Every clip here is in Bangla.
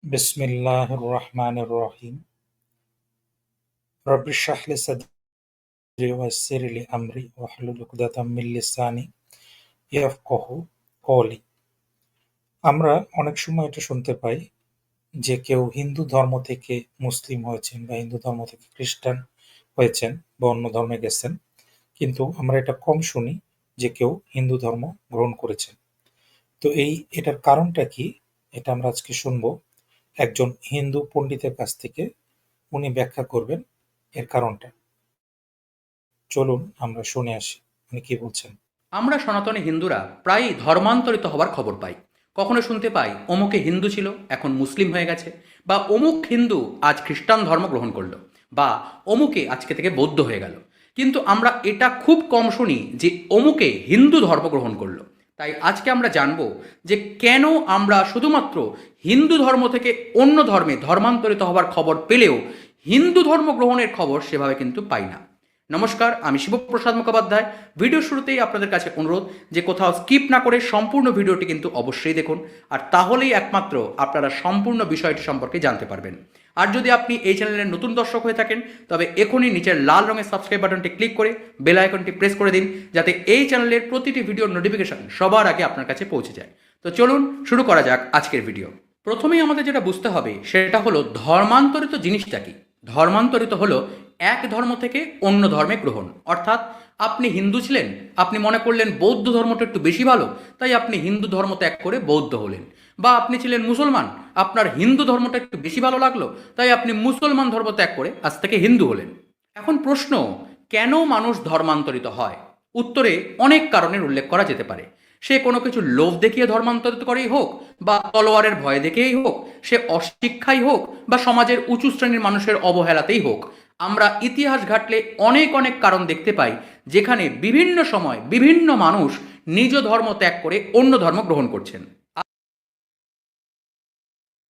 বিসমিল্লাহির রহমানির রহিম। রব্বি ইশরাহ লি সাদরি ওয়াইসির লি আমরি ওয়াহলুল উকদাতাম মিন লিসানি ইয়াফকাহু কওলি। আমরা অনেক সময় এটা শুনতে পাই যে কেউ হিন্দু ধর্ম থেকে মুসলিম হয়েছেন বা হিন্দু ধর্ম থেকে খ্রিস্টান হয়েছেন বা অন্য ধর্মে গেছেন। কিন্তু আমরা এটা কম শুনি যে কেউ হিন্দু ধর্ম গ্রহণ করেছেন। তো এটার কারণটা কি? এটা আমরা আজকে শুনবো একজন হিন্দু পণ্ডিতের কাছ থেকে। উনি ব্যাখ্যা করবেন এর কারণটা। চলুন আমরা শুনে আসি উনি কি বলছেন। আমরা সনাতনী হিন্দুরা প্রায়ই ধর্মান্তরিত হওয়ার খবর পাই। কখনো শুনতে পাই অমুকে হিন্দু ছিল, এখন মুসলিম হয়ে গেছে, বা অমুক হিন্দু আজ খ্রিস্টান ধর্ম গ্রহণ করলো, বা অমুকে আজকে থেকে বৌদ্ধ হয়ে গেল। কিন্তু আমরা এটা খুব কম শুনি যে অমুকে হিন্দু ধর্ম গ্রহণ করলো। তাই আজকে আমরা জানবো যে কেন আমরা শুধুমাত্র হিন্দু ধর্ম থেকে অন্য ধর্মে ধর্মান্তরিত হওয়ার খবর পেলেও হিন্দু ধর্ম গ্রহণের খবর সেভাবে কিন্তু পাই না। নমস্কার, আমি শিবপ্রসাদ মুখোপাধ্যায়। ভিডিও শুরুতেই আপনাদের কাছে অনুরোধ যে কোথাও স্কিপ না করে সম্পূর্ণ ভিডিওটি কিন্তু অবশ্যই দেখুন, আর তাহলেই একমাত্র আপনারা সম্পূর্ণ বিষয়টি সম্পর্কে জানতে পারবেন। আর যদি আপনি এই চ্যানেলের নতুন দর্শক হয়ে থাকেন তবে এখনই নিচের লাল রঙের সাবস্ক্রাইব বাটনটি ক্লিক করে বেল আইকনটি প্রেস করে দিন, যাতে এই চ্যানেলের প্রতিটি ভিডিওর নোটিফিকেশন সবার আগে আপনার কাছে পৌঁছে যায়। তো চলুন শুরু করা যাক আজকের ভিডিও। প্রথমেই আমাদের যেটা বুঝতে হবে সেটা হলো ধর্মান্তরিত জিনিসটা কি। ধর্মান্তরিত হলো এক ধর্ম থেকে অন্য ধর্মে গ্রহণ। অর্থাৎ আপনি হিন্দু ছিলেন, আপনি মনে করলেন বৌদ্ধ ধর্মটা একটু বেশি ভালো, তাই আপনি হিন্দু ধর্ম ত্যাগ করে বৌদ্ধ হলেন। বা আপনি ছিলেন মুসলমান, আপনার হিন্দু ধর্মটা একটু বেশি ভালো লাগলো, তাই আপনি মুসলমান ধর্ম ত্যাগ করে আজ থেকে হিন্দু হলেন। এখন প্রশ্ন, কেন মানুষ ধর্মান্তরিত হয়? উত্তরে অনেক কারণের উল্লেখ করা যেতে পারে। সে কোনো কিছু লোভ দেখিয়ে ধর্মান্তরিত করেই হোক, বা তলোয়ারের ভয় দেখেই হোক, সে অশিক্ষাই হোক, বা সমাজের উঁচু শ্রেণীর মানুষের অবহেলাতেই হোক। আমরা ইতিহাস ঘাটলে অনেক অনেক কারণ দেখতে পাই যেখানে বিভিন্ন সময় বিভিন্ন মানুষ নিজ ধর্ম ত্যাগ করে অন্য ধর্ম গ্রহণ করছেন।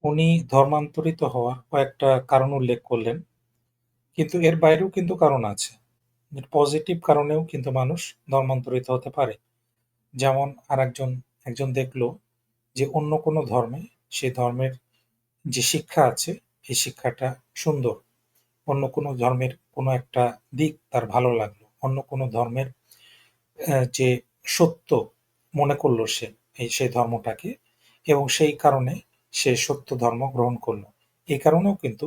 উনি ধর্মান্তরিত হওয়ার কয়েকটা কারণ উল্লেখ করলেন, কিন্তু এর বাইরেও কিন্তু কারণ আছে। পজিটিভ কারণেও কিন্তু মানুষ ধর্মান্তরিত হতে পারে। যেমন একজন দেখলো যে অন্য কোনো ধর্মে, সেই ধর্মের যে শিক্ষা আছে এই শিক্ষাটা সুন্দর। অন্য কোনো ধর্মের কোনো একটা দিক তার ভালো লাগলো, অন্য কোনো ধর্মের যে সত্য মনে করলো সে সেই ধর্মটাকে, এবং সেই কারণে সে সত্য ধর্ম গ্রহণ করলো। এই কারণেও কিন্তু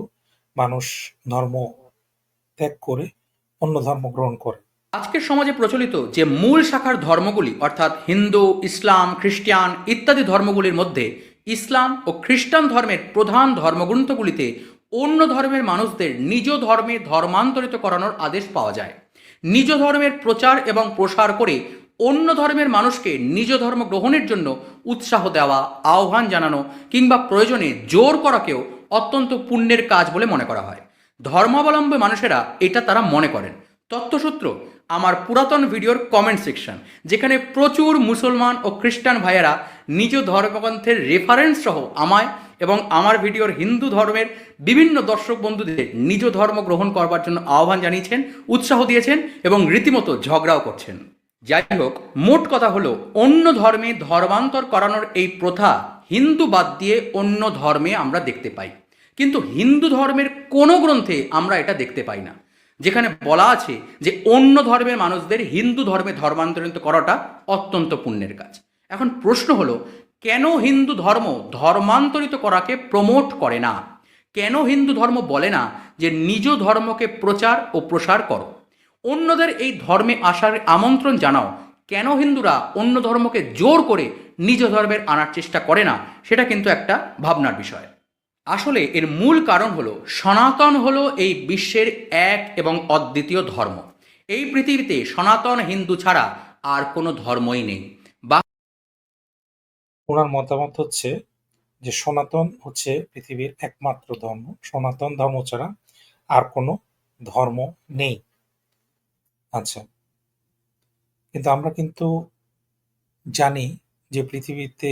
মানুষ ধর্ম ত্যাগ করে অন্য ধর্ম গ্রহণ করে। আজকের সমাজে প্রচলিত যে মূল শাখার ধর্মগুলি অর্থাৎ হিন্দু, ইসলাম, খ্রিস্টান ইত্যাদি ধর্মগুলির মধ্যে ইসলাম ও খ্রিস্টান ধর্মের প্রধান ধর্মগ্রন্থগুলিতে অন্য ধর্মের মানুষদের নিজ ধর্মে ধর্মান্তরিত করানোর আদেশ পাওয়া যায়। নিজ ধর্মের প্রচার এবং প্রসার করে অন্য ধর্মের মানুষকে নিজ ধর্ম গ্রহণের জন্য উৎসাহ দেওয়া, আহ্বান জানানো কিংবা প্রয়োজনে জোর করাকেও অত্যন্ত পুণ্যের কাজ বলে মনে করা হয়। ধর্মাবলম্বী মানুষেরা এটা তারা মনে করেন। তথ্যসূত্র আমার পুরাতন ভিডিওর কমেন্ট সেকশন, যেখানে প্রচুর মুসলমান ও খ্রিস্টান ভাইয়েরা নিজ ধর্মগ্রন্থের রেফারেন্স সহ আমায় এবং আমার ভিডিওর হিন্দু ধর্মের বিভিন্ন দর্শক বন্ধুদের নিজ ধর্ম গ্রহণ করবার জন্য আহ্বান জানিয়েছেন, উৎসাহ দিয়েছেন এবং রীতিমতো ঝগড়াও করছেন। যাই হোক, মোট কথা হলো অন্য ধর্মে ধর্মান্তর করানোর এই প্রথা হিন্দু বাদ দিয়ে অন্য ধর্মে আমরা দেখতে পাই, কিন্তু হিন্দু ধর্মের কোনো গ্রন্থে আমরা এটা দেখতে পাই না যেখানে বলা আছে যে অন্য ধর্মের মানুষদের হিন্দু ধর্মে ধর্মান্তরিত করাটা অত্যন্ত পুণ্যের কাজ। এখন প্রশ্ন হলো, কেন হিন্দু ধর্ম ধর্মান্তরিত করাকে প্রমোট করে না? কেন হিন্দু ধর্ম বলে না যে নিজ ধর্মকে প্রচার ও প্রসার করো, অন্যদের এই ধর্মে আসার আমন্ত্রণ জানাও? কেন হিন্দুরা অন্য ধর্মকে জোর করে নিজ ধর্মের আনার চেষ্টা করে না? সেটা কিন্তু একটা ভাবনার বিষয়। আসলে এর মূল কারণ হলো সনাতন হলো এই বিশ্বের এক এবং অদ্বিতীয় ধর্ম। এই পৃথিবীতে সনাতন হিন্দু ছাড়া আর কোনো ধর্মই নেই। ওনার মতামত হচ্ছে যে সনাতন হচ্ছে পৃথিবীর একমাত্র ধর্ম, সনাতন ধর্ম ছাড়া আর কোনো ধর্ম নেই। আচ্ছা, কিন্তু আমরা কিন্তু জানি যে পৃথিবীতে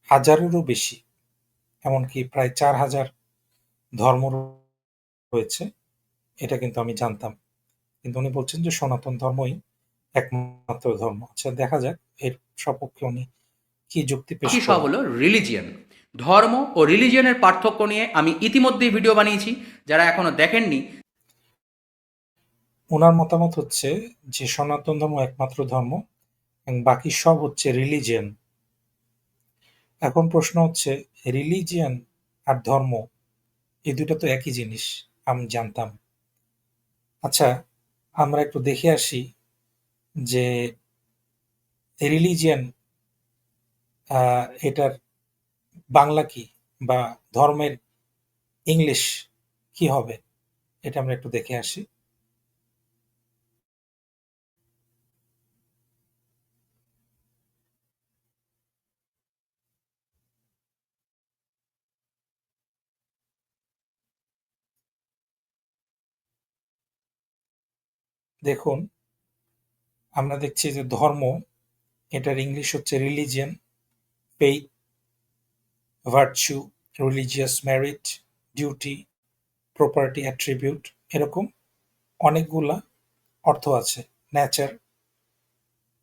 হাজারেরও বেশি, এমনকি প্রায় ৪,০০০ ধর্ম রয়েছে। এটা কিন্তু আমি জানতাম। কিন্তু উনি বলছেন যে সনাতন ধর্মই একমাত্র ধর্ম। আচ্ছা, দেখা যাক এর সপক্ষে উনি কি যুক্তি পেশ বাকি সব করুন। হলো রিলিজিয়ন। ধর্ম ও রিলিজিয়নের পার্থক্য নিয়ে আমি ইতিমধ্যেই ভিডিও বানিয়েছি, যারা এখনো দেখেননি। ওনার মতামত হচ্ছে যে সনাতন ধর্ম একমাত্র ধর্ম এবং বাকি সব হচ্ছে রিলিজিয়ন। এখন প্রশ্ন হচ্ছে, রিলিজিয়ন আর ধর্ম এই দুটো তো একই জিনিস, আমি জানতাম। আচ্ছা, আমরা একটু দেখে আসি যে রিলিজিয়ন এটার বাংলা কি, বা ধর্মের ইংলিশ কি হবে, এটা আমরা একটু দেখে আসি। দেখুন, আমরা দেখছি যে ধর্ম, এটার ইংলিশ হচ্ছে religion, faith, virtue, religious merit, duty, property, attribute, এরকম অনেকগুলা অর্থ আছে। নেচার,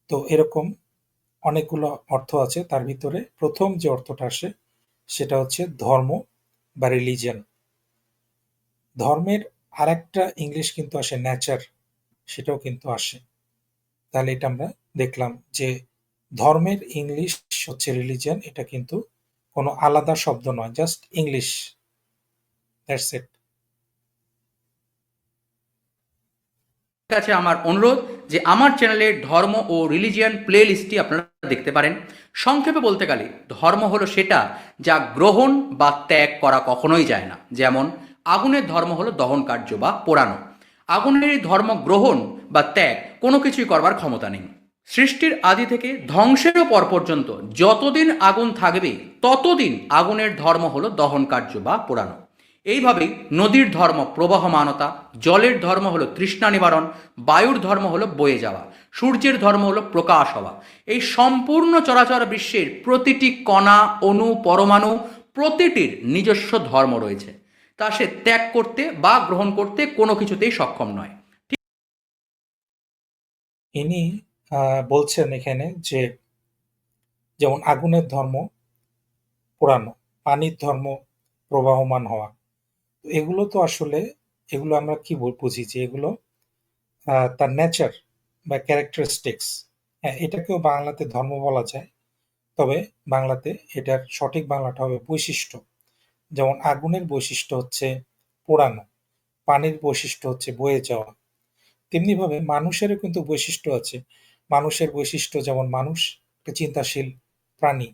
তো এরকম অনেকগুলো অর্থ আছে। তার ভিতরে প্রথম যে অর্থটা আসে সেটা হচ্ছে ধর্ম বা রিলিজিয়ন। ধর্মের আরেকটা ইংলিশ কিন্তু আসে নেচার, সেটাও কিন্তু আসে। তাহলে এটা আমরা দেখলাম যে ধর্মের ইংলিশ হচ্ছে রিলিজিয়ন, এটা কিন্তু কোনো আলাদা শব্দ নয়, জাস্ট ইংলিশ, দ্যাটস ইট। কাছে আমার অনুরোধ যে আমার চ্যানেলের ধর্ম ও রিলিজিয়ান প্লে লিস্টটি আপনারা দেখতে পারেন। সংক্ষেপে বলতে গেলে ধর্ম হলো সেটা যা গ্রহণ বা ত্যাগ করা কখনোই যায় না। যেমন আগুনের ধর্ম হলো দহন কার্য বা পোড়ানো। আগুনের এই ধর্ম গ্রহণ বা ত্যাগ কোনো কিছুই করবার ক্ষমতা নেই। সৃষ্টির আদি থেকে ধ্বংসেরও পর পর্যন্ত যতদিন আগুন থাকবে ততদিন আগুনের ধর্ম হলো দহন কার্য বা পোড়ানো। এইভাবেই নদীর ধর্ম প্রবাহমানতা, জলের ধর্ম হলো তৃষ্ণা নিবারণ, বায়ুর ধর্ম হলো বয়ে যাওয়া, সূর্যের ধর্ম হলো প্রকাশ হওয়া। এই সম্পূর্ণ চরাচর বিশ্বের প্রতিটি কণা, অণু, পরমাণু প্রতিটির নিজস্ব ধর্ম রয়েছে, তা সে ত্যাগ করতে বা গ্রহণ করতে কোনো কিছুতেই সক্ষম নয়। ইনি বলছেন এখানে যে যেমন আগুনের ধর্ম পোড়ানো, পানির ধর্ম প্রবাহমান হওয়া। তো এগুলো তো আসলে, এগুলো আমরা কি বুঝি যে এগুলো তার নেচার বা ক্যারেক্টারিস্টিক্স। হ্যাঁ, এটাকেও বাংলাতে ধর্ম বলা যায়, তবে বাংলাতে এটার সঠিক বাংলাটা হবে বৈশিষ্ট্য। যেমন আগুনের বৈশিষ্ট্য হচ্ছে পোড়ানো, পানির বৈশিষ্ট্য হচ্ছে বয়ে যাওয়া। তেমনিভাবে মানুষেরও কিন্তু বৈশিষ্ট্য আছে। মানুষের বৈশিষ্ট্য যেমন মানুষ একটা চিন্তাশীল প্রাণী,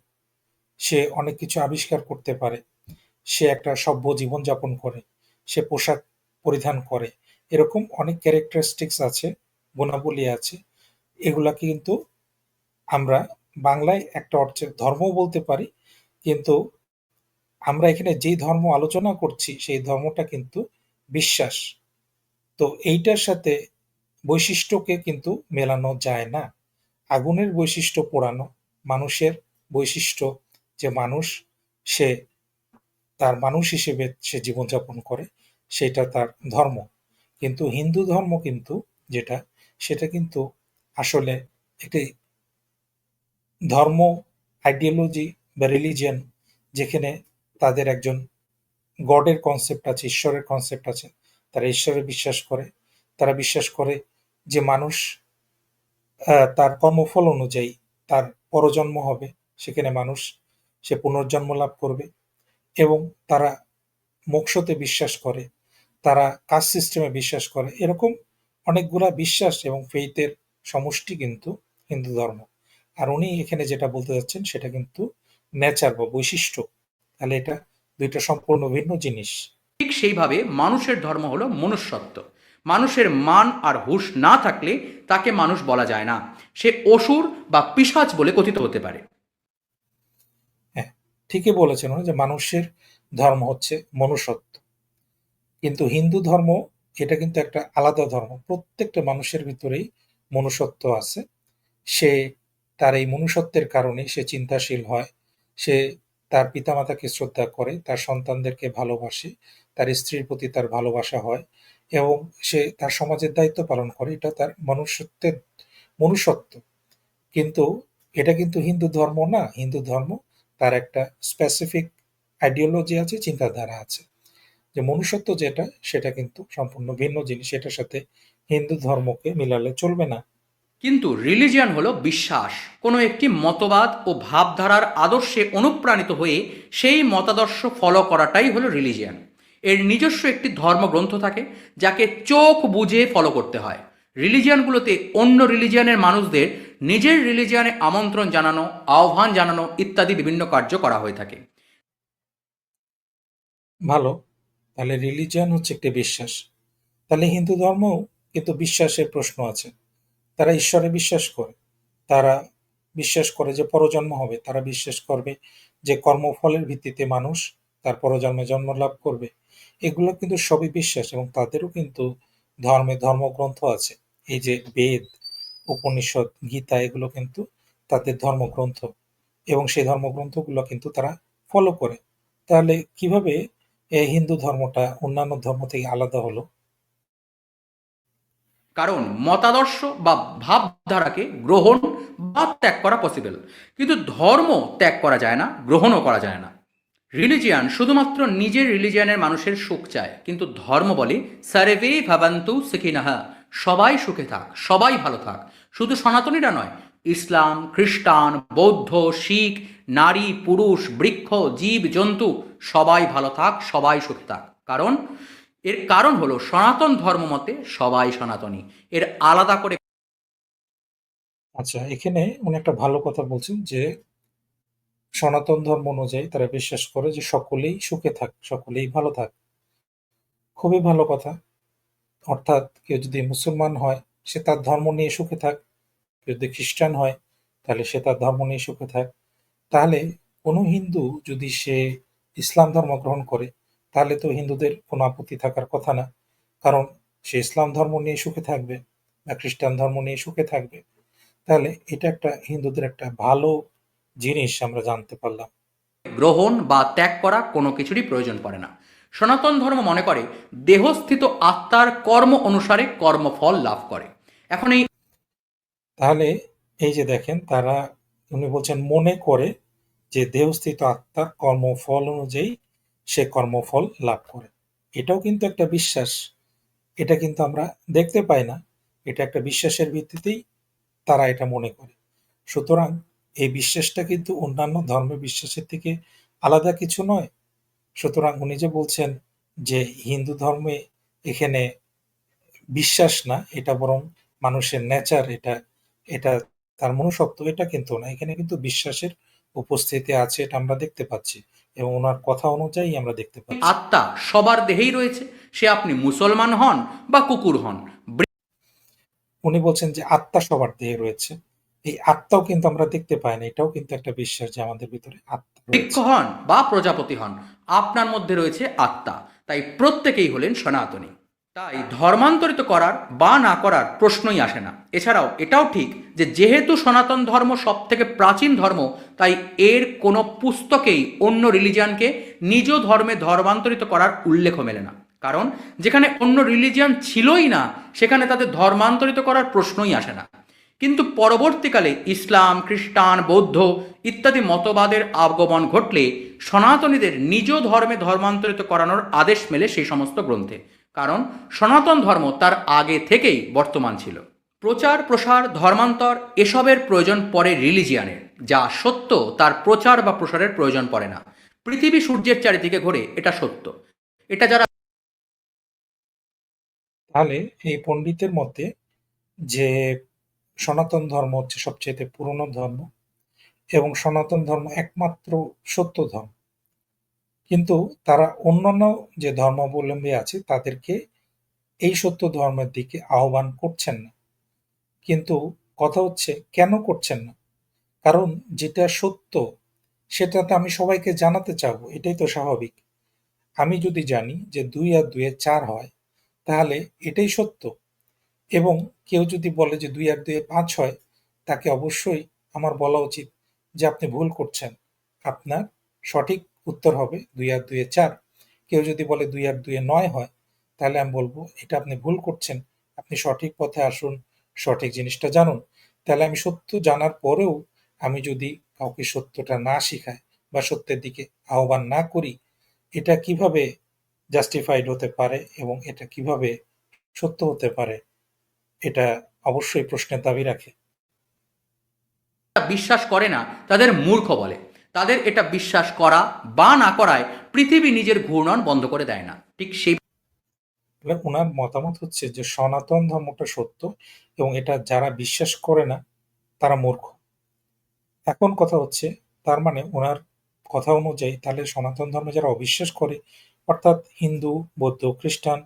সে অনেক কিছু আবিষ্কার করতে পারে, সে একটা সভ্য জীবনযাপন করে, সে পোশাক পরিধান করে, এরকম অনেক ক্যারেক্টারিস্টিক্স আছে, গুণাবলী আছে। এগুলাকে কিন্তু আমরা বাংলায় একটা অর্থে ধর্মও বলতে পারি, কিন্তু আমরা এখানে যেই ধর্ম আলোচনা করছি সেই ধর্মটা কিন্তু বিশ্বাস। তো এইটার সাথে বৈশিষ্ট্যকে কিন্তু মেলানো যায় না। আগুনের বৈশিষ্ট্য পোড়ানো, মানুষের বৈশিষ্ট্য যে মানুষ, সে তার মানুষ হিসেবে সে জীবনযাপন করে, সেটা তার ধর্ম। কিন্তু হিন্দু ধর্ম কিন্তু যেটা, সেটা কিন্তু আসলে একটি ধর্ম, আইডিওলজি বা রিলিজিয়ন, যেখানে তাদের একজন গডের কনসেপ্ট আছে, ঈশ্বরের কনসেপ্ট আছে। তারা ঈশ্বরে বিশ্বাস করে। তারা বিশ্বাস করে যে মানুষ তার কর্মফল অনুযায়ী তার পরজন্ম হবে, সেখানে মানুষ সে পুনর্জন্ম লাভ করবে, এবং তারা মোক্ষতে বিশ্বাস করে, তারা কাস্ট সিস্টেমে বিশ্বাস করে। এরকম অনেকগুলা বিশ্বাস এবং ফেইথের সমষ্টি কিন্তু হিন্দু ধর্ম। আর উনি এখানে যেটা বলতে যাচ্ছেন সেটা কিন্তু নেচার বা বৈশিষ্ট্য। তাহলে এটা দুইটা সম্পূর্ণ ভিন্ন জিনিস। ঠিক সেইভাবে মানুষের ধর্ম হলো মনুষ্যত্ব। মানুষের মান আর হুঁশ না থাকলে তাকে মানুষ বলা যায় না, সে অসুর বা পিশাচ বলে কথিত হতে পারে। হ্যাঁ, ঠিকই বলেছেন উনি যে মানুষের ধর্ম হচ্ছে মনুষ্যত্ব। কিন্তু হিন্দু ধর্ম, এটা কিন্তু একটা আলাদা ধর্ম। প্রত্যেকটা মানুষের ভিতরেই মনুষ্যত্ব আছে। সে তার এই মনুষ্যত্বের কারণে সে চিন্তাশীল হয়। সে তার পিতামাতাকে শ্রদ্ধা করে, তার সন্তানদেরকে ভালোবাসে, তার স্ত্রীর প্রতি তার ভালোবাসা হয়, এবং সে তার সমাজের দায়িত্ব পালন করে। এটা তার মনুষ্যত্ব। কিন্তু এটা কিন্তু হিন্দু ধর্ম না। হিন্দু ধর্ম তার একটা স্পেসিফিক আইডিওলজি আছে, চিন্তাধারা আছে। যে মনুষ্যত্ব যেটা, সেটা কিন্তু সম্পূর্ণ ভিন্ন জিনিস। এটার সাথে হিন্দু ধর্মকে মিলালে চলবে না। কিন্তু রিলিজিয়ান হলো বিশ্বাস, কোনো একটি মতবাদ ও ভাবধারার আদর্শে অনুপ্রাণিত হয়ে সেই মতাদর্শ ফলো করাটাই হলো রিলিজিয়ান। এর নিজস্ব একটি ধর্মগ্রন্থ থাকে যাকে চোখ বুজে ফলো করতে হয়। রিলিজিয়ানগুলোতে অন্য রিলিজিয়ানের মানুষদের নিজের রিলিজিয়ানে আমন্ত্রণ জানানো, আহ্বান জানানো ইত্যাদি বিভিন্ন কার্য করা হয়ে থাকে। ভালো। তাহলে রিলিজিয়ন হচ্ছে একটি বিশ্বাস। তাহলে হিন্দু ধর্মও কিন্তু বিশ্বাসের প্রশ্ন আছে। তারা ঈশ্বরে বিশ্বাস করে। তারা বিশ্বাস করে যে পরজন্ম হবে। তারা বিশ্বাস করবে যে কর্মফলের ভিত্তিতে মানুষ তার পরজন্মে জন্ম লাভ করবে। এগুলো কিন্তু সবই বিশ্বাস, এবং তাদেরও কিন্তু ধর্মগ্রন্থ আছে। এই যে বেদ, উপনিষদ, গীতা, এগুলো কিন্তু তাদের ধর্মগ্রন্থ, এবং সেই ধর্মগ্রন্থগুলো কিন্তু তারা ফলো করে। তাহলে কিভাবে এই হিন্দু ধর্মটা অন্যান্য ধর্ম থেকে আলাদা হলো? কারণ মতাদর্শ বা ভাবধারাকে গ্রহণ বা ত্যাগ করা পসিবল, কিন্তু ধর্ম ত্যাগ করা যায় না, গ্রহণও করা যায় না। রিলিজিয়ান শুধুমাত্র নিজের রিলিজিয়ানের মানুষের সুখ চায়, কিন্তু ধর্ম বলে সার্ভে ভাবান্তু সুখিনাহা, সবাই সুখে থাক, সবাই ভালো থাক। শুধু সনাতনীরা নয়, ইসলাম, খ্রিস্টান, বৌদ্ধ, শিখ, নারী, পুরুষ, বৃক্ষ, জীব, জন্তু, সবাই ভালো থাক, সবাই সুখে থাক। কারণ এর কারণ হলো সনাতন ধর্ম মতে সবাই সনাতনী, এর আলাদা করে। আচ্ছা, এখানে উনি একটা ভালো কথা বলছেন যে সনাতন ধর্ম অনুযায়ী তারা বিশ্বাস করে যে সকলেই সুখে থাক, সকলেই ভালো থাক। খুবই ভালো কথা। অর্থাৎ কেউ যদি মুসলমান হয়, সে তার ধর্ম নিয়ে সুখে থাক। কেউ যদি খ্রিস্টান হয়, তাহলে সে তার ধর্ম নিয়ে সুখে থাক। তাহলে কোনো হিন্দু যদি সে ইসলাম ধর্ম গ্রহণ করে, তাহলে তো হিন্দুদের কোনো আপত্তি থাকার কথা না। কারণ সে ইসলাম ধর্ম নিয়ে সুখে থাকবে বা খ্রিস্টান ধর্ম নিয়ে সুখে থাকবে। তাহলে এটা একটা হিন্দুদের একটা ভালো জিনিস আমরা জানতে পারলাম। গ্রহণ বা ত্যাগ করা কোনো কিছুরই প্রয়োজন পড়ে না। সনাতন ধর্ম মনে করে দেহস্থিত আত্মার কর্ম অনুসারে কর্মফল লাভ করে। এখন এই তাহলে এই যে দেখেন, তারা, উনি বলছেন মনে করে যে দেহস্থিত আত্মার কর্মফল অনুযায়ী সে কর্মফল লাভ করে। এটাও কিন্তু একটা বিশ্বাস। এটা কিন্তু আমরা দেখতে পাই না। এটা একটা বিশ্বাসের ভিত্তিতেই তারা এটা মনে করে। সুতরাং এই বিশ্বাসটা কিন্তু অন্যান্য ধর্মের বিশ্বাসের থেকে আলাদা কিছু নয়। সুতরাং উনি যে বলছেন যে হিন্দু ধর্মে এখানে বিশ্বাস না, এটা বরং মানুষের নেচার, এটা এটা তার মনুষ্যত্ব, এটা কিন্তু না। এখানে কিন্তু বিশ্বাসের উপস্থিতি আছে, এটা আমরা দেখতে পাচ্ছি, এবং ওনার কথা অনুযায়ী আমরা দেখতে পাচ্ছি। আত্মা সবার দেহেই রয়েছে, সে আপনি মুসলমান হন বা কুকুর হন, উনি বলছেন যে আত্মা সবার দেহে রয়েছে। এই আত্মাও কিন্তু আমরা দেখতে পাই না। এটাও কিন্তু একটা বিশ্বাস যে আমাদের ভিতরে আত্মা বৃক্ষ রয়েছে। হন বা প্রজাপতি হন, আপনার মধ্যে রয়েছে আত্মা। তাই প্রত্যেকেই হলেন সনাতনী। তাই ধর্মান্তরিত করার বা না করার প্রশ্নই আসে না। এছাড়াও এটাও ঠিক যে যেহেতু সনাতন ধর্ম সব থেকে প্রাচীন ধর্ম, তাই এর কোনো পুস্তকেই অন্য রিলিজিয়ানকে নিজ ধর্মে ধর্মান্তরিত করার উল্লেখ মেলে না। কারণ যেখানে অন্য রিলিজিয়ান ছিলই না, সেখানে তাদের ধর্মান্তরিত করার প্রশ্নই আসে না। কিন্তু পরবর্তীকালে ইসলাম, খ্রিস্টান, বৌদ্ধ ইত্যাদি মতবাদের আগমন ঘটলে সনাতনীদের নিজ ধর্মে ধর্মান্তরিত করানোর আদেশ মেলে সেই সমস্ত গ্রন্থে। কারণ সনাতন ধর্ম তার আগে থেকেই বর্তমান ছিল। প্রচার, প্রসার, ধর্মান্তর এসবের প্রয়োজন পড়ে রিলিজিয়ানের। যা সত্য তার প্রচার বা প্রসারের প্রয়োজন পড়ে না। পৃথিবী সূর্যের চারিদিকে ঘোরে, এটা সত্য। এটা যারা তাহলে এই পণ্ডিতের মতে যে সনাতন ধর্ম হচ্ছে সবচেয়ে পুরনো ধর্ম, এবং সনাতন ধর্ম একমাত্র সত্য ধর্ম। কিন্তু তারা অন্যান্য যে ধর্মাবলম্বী আছে তাদেরকে এই সত্য ধর্মের দিকে আহ্বান করছেন না। কিন্তু কথা হচ্ছে কেন করছেন না? কারণ যেটা সত্য সেটা তো আমি সবাইকে জানাতে চাবো, এটাই তো স্বাভাবিক। আমি যদি জানি যে ২ আর ২ এ ৪ হয়, তাহলে এটাই সত্য। এবং কেউ যদি বলে যে ২ আর ২ এ ৫ হয়, তাকে অবশ্যই আমার বলা উচিত যে আপনি ভুল করছেন। আপনার সঠিক উত্তর হবে ২ আর ২ এ ৪। কেউ যদি বলে ২ আর ২ এ ৯ হয়, তাহলে আমি বলব এটা আপনি ভুল করছেন। আপনি সঠিক পথে আসুন, সঠিক জিনিসটা জানুন। তাহলে আমি সত্য জানার পরেও আমি যদি কাউকে সত্যটা না শিখাই বা সত্যের দিকে আহ্বান না করি, এটা কিভাবে জাস্টিফাইড হতে পারে এবং এটা কিভাবে সত্য হতে পারে? এটা অবশ্যই প্রশ্নের দাবি রাখে। বিশ্বাস করে না তাদের মূর্খ বলে। তাদের এটা বিশ্বাস করা বা না করায় পৃথিবী নিজের ঘূর্ণন বন্ধ করে দেয় না। ঠিক সেই তাহলে উনার মতামত হচ্ছে যে সনাতন ধর্মটা সত্য এবং এটা যারা বিশ্বাস করে না তারা মূর্খ। এখন কথা হচ্ছে, তার মানে উনার কথা অনুযায়ী তাহলে সনাতন ধর্মে যারা অবিশ্বাস করে, অর্থাৎ হিন্দু, বৌদ্ধ, খ্রিস্টান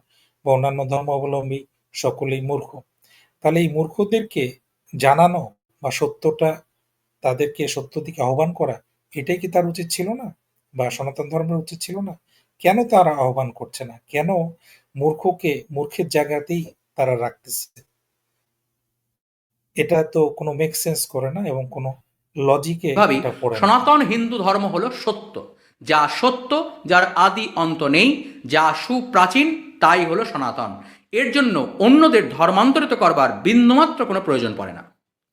বা অন্যান্য ধর্মাবলম্বী সকলেই মূর্খ। তাহলে এই মূর্খদেরকে জানানো বা সত্যটা তাদেরকে সত্য দিকে আহ্বান করা, এটাই কি তার উচিত ছিল না? বা সনাতন ধর্মের উচিত ছিল না? কেন তারা আহ্বান করছে না? কেন মূর্খকে মূর্খের জায়গাতেই তারা রাখতেছে? এটা তো কোনো মেক সেন্স করে না এবং কোনো লজিকে ভাবেই এটা পড়ে না। সনাতন হিন্দু ধর্ম হলো সত্য, যা সত্য, যার আদি অন্ত নেই, যা সুপ্রাচীন, তাই হলো সনাতন। এর জন্য অন্যদের ধর্মান্তরিত করবার বিন্দুমাত্র কোনো প্রয়োজন পড়ে না।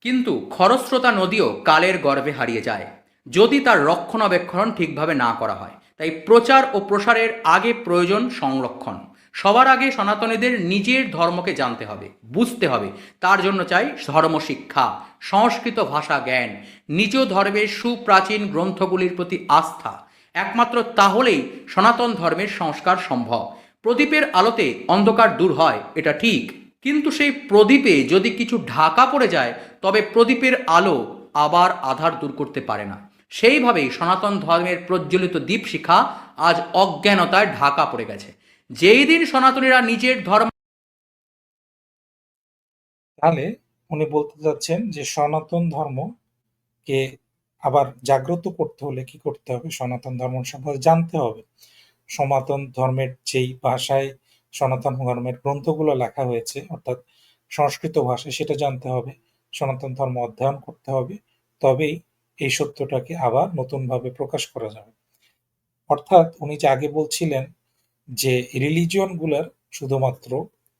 কিন্তু খরস্রোতা নদীও কালের গর্ভে হারিয়ে যায় যদি তার রক্ষণাবেক্ষণ ঠিকভাবে না করা হয়। তাই প্রচার ও প্রসারের আগে প্রয়োজন সংরক্ষণ। সবার আগে সনাতনীদের নিজের ধর্মকে জানতে হবে, বুঝতে হবে। তার জন্য চাই ধর্মশিক্ষা, সংস্কৃত ভাষা জ্ঞান, নিজ ধর্মের সুপ্রাচীন গ্রন্থগুলির প্রতি আস্থা। একমাত্র তাহলেই সনাতন ধর্মের সংস্কার সম্ভব। প্রদীপের আলোতে অন্ধকার দূর হয়, এটা ঠিক, কিন্তু সেই প্রদীপে যদি কিছু ঢাকা পড়ে যায়, তবে প্রদীপের আলো আবার আধার দূর করতে পারে না। সেইভাবেই সনাতন ধর্মের প্রজ্বলিত দীপশিখা আজ অজ্ঞানতায় ঢাকা পড়ে গেছে। যেই দিন সনাতনীরা নিজের ধর্ম তাহলে উনি বলতে চাচ্ছেন যে সনাতন ধর্মকে আবার জাগ্রত করতে হলে কি করতে হবে? সনাতন ধর্ম সম্পর্কে জানতে হবে। সনাতন ধর্মের যেই ভাষায় সনাতন ধর্মের গ্রন্থগুলো লেখা হয়েছে, অর্থাৎ সংস্কৃত ভাষায়, সেটা জানতে হবে। সনাতন ধর্ম অধ্যয়ন করতে হবে। তবেই এই সত্যটাকে আবার নতুনভাবে প্রকাশ করা যাবে। অর্থাৎ উনি যে আগে বলছিলেন যে রিলিজিয়ন গুলার শুধুমাত্র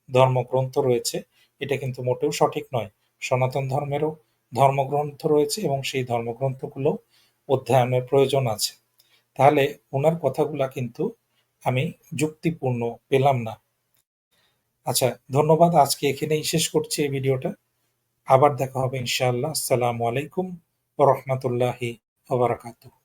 ধর্মগ্রন্থ রয়েছে, এটা কিন্তু মোটেও সঠিক নয়। সনাতন ধর্মেরও ধর্মগ্রন্থ রয়েছে এবং সেই ধর্মগ্রন্থগুলো অধ্যয়নের প্রয়োজন আছে। তাহলে ওনার কথাগুলা কিন্তু আমি যুক্তিপূর্ণ পেলাম না। আচ্ছা, ধন্যবাদ। আজকে এখানেই শেষ করছি এই ভিডিওটা। আবার দেখা হবে ইনশাআল্লাহ। আসসালামু আলাইকুম ওয়া রাহমাতুল্লাহি ওয়া বারাকাতুহু।